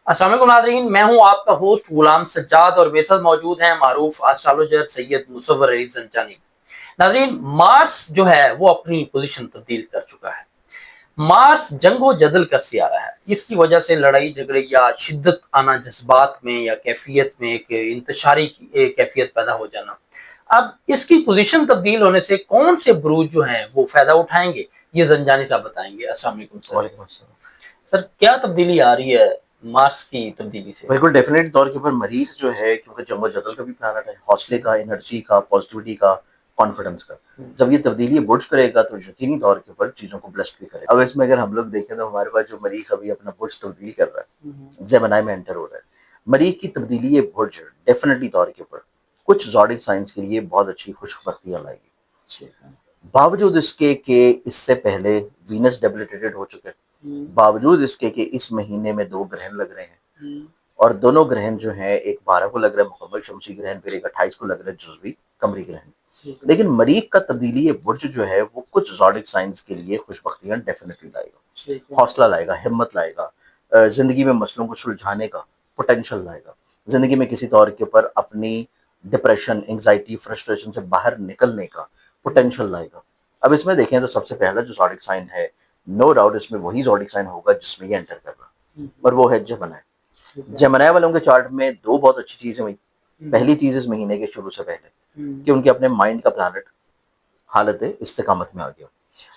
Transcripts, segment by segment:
السلام علیکم ناظرین، میں ہوں آپ کا ہوسٹ غلام سجاد اور میرے ساتھ موجود ہیں معروف آسٹرالوجر سید مصور علی زنجانی۔ ناظرین، مارس جو ہے وہ اپنی پوزیشن تبدیل کر چکا ہے۔ مارس جنگ و جدل کا سیارہ ہے، اس کی وجہ سے لڑائی جھگڑے یا شدت آنا، جذبات میں یا کیفیت میں ایک انتشاری کیفیت پیدا ہو جانا۔ اب اس کی پوزیشن تبدیل ہونے سے کون سے بروج جو ہیں وہ فائدہ اٹھائیں گے، یہ زنجانی صاحب بتائیں گے۔ السلام علیکم سر۔ وعلیکم السلام۔ سر، کیا تبدیلی آ رہی ہے مارس کی تبدیلی سے؟ بالکل ڈیفینیٹ طور کے اوپر مریخ جو ہے، کیونکہ جنگ و جدل کا بھی پلانٹ ہے، حوصلے کا، انرجی کا، پازیٹیوٹی کا، کانفیڈنس کا۔ جب یہ تبدیلی برج کرے گا تو یقینی طور کے اوپر چیزوں کو بلسٹ بھی کرے گا۔ اب اس میں اگر ہم لوگ دیکھیں تو ہمارے پاس جو مریخ ابھی اپنا برج تبدیل کر رہا ہے، جیمنائی میں انٹر ہو رہا ہے۔ مریخ کی تبدیلی یہ برج ڈیفینیٹلی طور کے اوپر کچھ زوڈک سائنس کے لیے بہت اچھی خوشبختیاں لائے گی، باوجود اس کے کہ اس سے پہلے وینس ڈیبلیٹیڈ ہو چکے، باوجود اس کے کہ اس مہینے میں 2 گرہن لگ رہے ہیں، اور دونوں گرہن جو ہیں، ایک 12 کو لگ رہا ہے مکمل شمسی گرہن، پھر ایک 28 کو لگ رہا ہے جزوی قمری گرہن۔ لیکن مریخ کا تبدیلی یہ برج جو ہے وہ کچھ زوڈک سائنس کے لیے خوشبختیاں ڈیفینیٹلی لائے گا، حوصلہ لائے گا، ہمت لائے گا، زندگی میں مسئلوں کو سلجھانے کا پوٹینشل لائے گا، زندگی میں کسی طور کے اوپر اپنی ڈپریشن، انگزائٹی، فرسٹریشن سے باہر نکلنے کا پوٹینشل لائے گا۔ اب اس میں دیکھیں تو سب سے پہلا جو زوڈک سائن ہے، نو ڈاؤٹ اس میں وہی زوڈک سائن ہوگا جس میں یہ انٹر کر رہا، اور وہ ہے جیمنائی۔ جیمنائی والوں کے چارٹ میں 2 بہت اچھی چیزیں ہوئی۔ پہلی چیز اس مہینے کے شروع سے پہلے کہ ان کے اپنے مائنڈ کا پلانٹ حالت استقامت میں آ گیا۔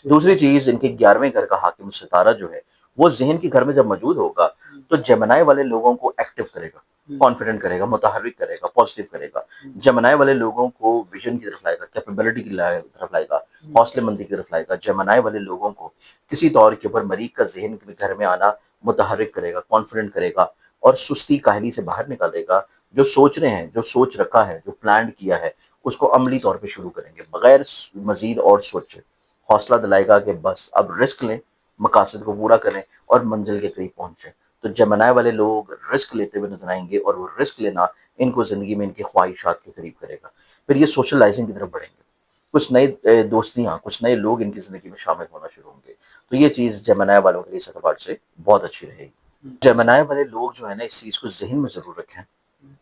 دوسری چیز، ان کے 11ویں گھر کا حاکم ستارہ جو ہے وہ ذہن کے گھر میں جب موجود ہوگا تو جیمنائی والے لوگوں کو ایکٹیو کرے گا، کانفیڈنٹ کرے گا، متحرک کرے گا، پازیٹیو کرے گا۔ جیمنائی والے لوگوں کو ویژن کی طرف لائے گا، کیپیبلٹی کی طرف لائے گا، حوصلے مندی کی طرف لائے گا۔ جیمنائی والے لوگوں کو کسی طور کے اوپر مریخ کا ذہن کے گھر میں آنا متحرک کرے گا، کانفیڈنٹ کرے گا، اور سستی کاہلی سے باہر نکالے گا۔ جو سوچ رہے ہیں، جو سوچ رکھا ہے، جو پلان کیا ہے، اس کو عملی طور پہ شروع کریں گے بغیر مزید اور سوچے۔ حوصلہ دلائے گا کہ بس اب رسک لیں، مقاصد کو پورا کریں اور منزل کے قریب پہنچیں۔ تو جیمنائی والے لوگ رسک لیتے ہوئے نظر آئیں گے، اور وہ رسک لینا ان کو زندگی میں ان کی خواہشات کے قریب کرے گا۔ پھر یہ سوشلائزنگ کی طرف بڑھیں گے، کچھ نئے دوستیاں، کچھ نئے لوگ ان کی زندگی میں شامل ہونا شروع ہوں گے۔ تو یہ چیز جیمنائی والوں کے لیے اس اعتبار سے بہت اچھی رہے گی۔ جیمنائی والے لوگ جو ہے نا، اس چیز کو ذہن میں ضرور رکھیں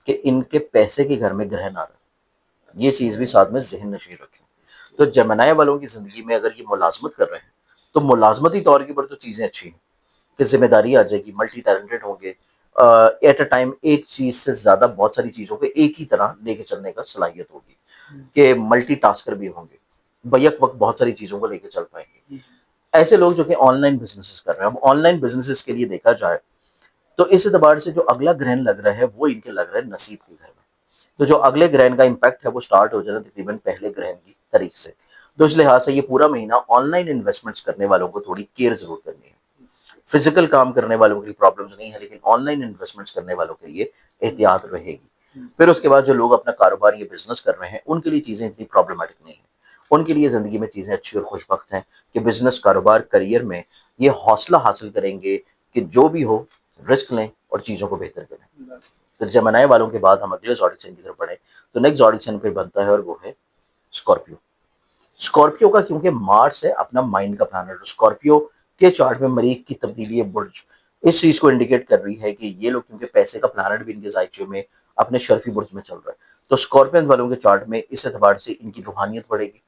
کہ ان کے پیسے کے گھر میں گرہن آ رہا ہے، یہ چیز بھی ساتھ میں ذہن نشین رکھیں۔ تو جیمنائی والوں کی زندگی میں اگر یہ ملازمت کر رہے ہیں تو ملازمتی طور کے اوپر تو چیزیں اچھی ہیں کہ ذمہ داری آ جائے گی، ملٹی ٹیلنٹڈ ہوں گے، ایٹ اے ٹائم ایک چیز سے زیادہ بہت ساری چیزوں کو ایک ہی طرح لے کے چلنے کا صلاحیت ہوگی، کہ ملٹی ٹاسکر بھی ہوں گے، بیک وقت بہت ساری چیزوں کو لے کے چل پائیں گے۔ ایسے لوگ جو کہ آن لائن بزنسز کر رہے ہیں، اب آن لائن بزنسز کے لیے دیکھا جائے تو اس اعتبار سے جو اگلا گرہن لگ رہا ہے وہ ان کے لگ رہا ہے نصیب کے گھر میں۔ تو جو اگلے گرہن کا امپیکٹ ہے وہ سٹارٹ ہو جانا تقریباً پہلے گرہن کی تاریخ سے۔ تو اس لحاظ سے یہ پورا مہینہ آن لائن انویسٹمنٹس کرنے والوں کو تھوڑی کیئر ضرور کرنی ہے۔ فزیکل کام کرنے والوں کے لیے پرابلمز نہیں ہے، لیکن آن لائن انویسٹمنٹس کرنے والوں کے لیے احتیاط رہے گی۔ پھر اس کے بعد جو لوگ اپنا کاروبار یا بزنس کر رہے ہیں ان کے لیے چیزیں اتنی پرابلمٹک نہیں ہیں، ان کے لیے زندگی میں چیزیں اچھی اور خوش بخت ہیں کہ بزنس، کاروبار، کریئر میں یہ حوصلہ حاصل کریں گے کہ جو بھی ہو رسک لیں اور چیزوں کو بہتر کریں۔ تو جیمنائی والوں کے بعد ہم اگلے زوڈک سائن کی طرف بڑھیں تو نیکسٹ زوڈک سائن پھر بنتا ہے اور وہ ہے اسکارپیو۔ اسکارپیو کا کیونکہ مارس ہے اپنا مائنڈ کا پلانٹ، اسکارپیو کے چارٹ میں مریخ کی تبدیلی برج اس چیز کو انڈیکیٹ کر رہی ہے کہ یہ لوگ کیونکہ پیسے کا پلانٹ بھی ان کے ذائچے میں اپنے شرفی برج میں چل رہا ہے، تو اسکارپین والوں کے چارٹ میں اس اعتبار سے ان کی روحانیت بڑھے گی،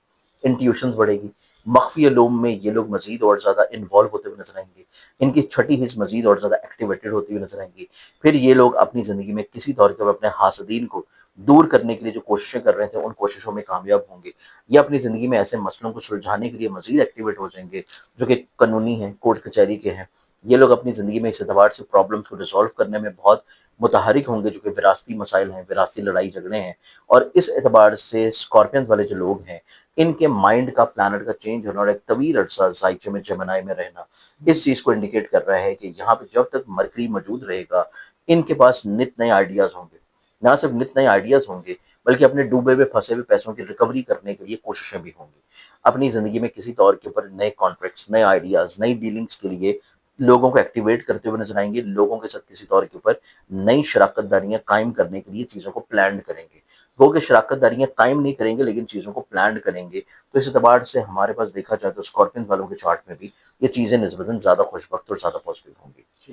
انٹیوشنز بڑھے گی، مخفی علوم میں یہ لوگ مزید اور زیادہ انوالو ہوتے ہوئے نظر آئیں گے، ان کی چھٹی حص مزید اور زیادہ ایکٹیویٹڈ ہوتی ہوئی نظر آئیں گی۔ پھر یہ لوگ اپنی زندگی میں کسی طور کے اپنے حاسدین کو دور کرنے کے لیے جو کوششیں کر رہے تھے ان کوششوں میں کامیاب ہوں گے، یا اپنی زندگی میں ایسے مسئلوں کو سلجھانے کے لیے مزید ایکٹیویٹ ہو جائیں گے جو کہ قانونی ہیں، کورٹ کچہری کے ہیں۔ یہ لوگ اپنی زندگی میں اس اعتبار سے پرابلمس کو ریزالو کرنے میں بہت متحرک ہوں گے جو کہ وراثتی مسائل ہیں، وراثتی لڑائی جھگڑے ہیں۔ اور اس اعتبار سے اسکارپین والے جو لوگ ہیں ان کے مائنڈ کا پلانٹ کا چینج ہونا اور ایک طویل عرصہ ذائچے میں جیمنائی میں رہنا اس چیز کو انڈیکیٹ کر رہا ہے کہ یہاں پہ جب تک مرکری موجود رہے گا ان کے پاس نت نئے آئیڈیاز ہوں گے، نہ صرف نت نئے آئیڈیاز ہوں گے بلکہ اپنے ڈوبے ہوئے پھنسے ہوئے پیسوں کی ریکوری کرنے کے لیے کوششیں بھی ہوں گی۔ اپنی زندگی میں کسی طور کے اوپر نئے کانٹریکٹس، نئے آئیڈیاز، نئی ڈیلنگس کے لیے لوگوں کو ایکٹیویٹ کرتے ہوئے نظر آئیں گے، لوگوں کے ساتھ کسی طور کے اوپر نئی شراکت داریاں قائم کرنے کے لیے چیزوں کو پلان کریں گے۔ وہ کہ شراکت داریاں قائم نہیں کریں گے لیکن چیزوں کو پلان کریں گے۔ تو اس اعتبار سے ہمارے پاس دیکھا جائے تو اسکارپین والوں کے چارٹ میں بھی یہ چیزیں نسبتاً زیادہ خوش بخت اور زیادہ پازیٹیو ہوں گی۔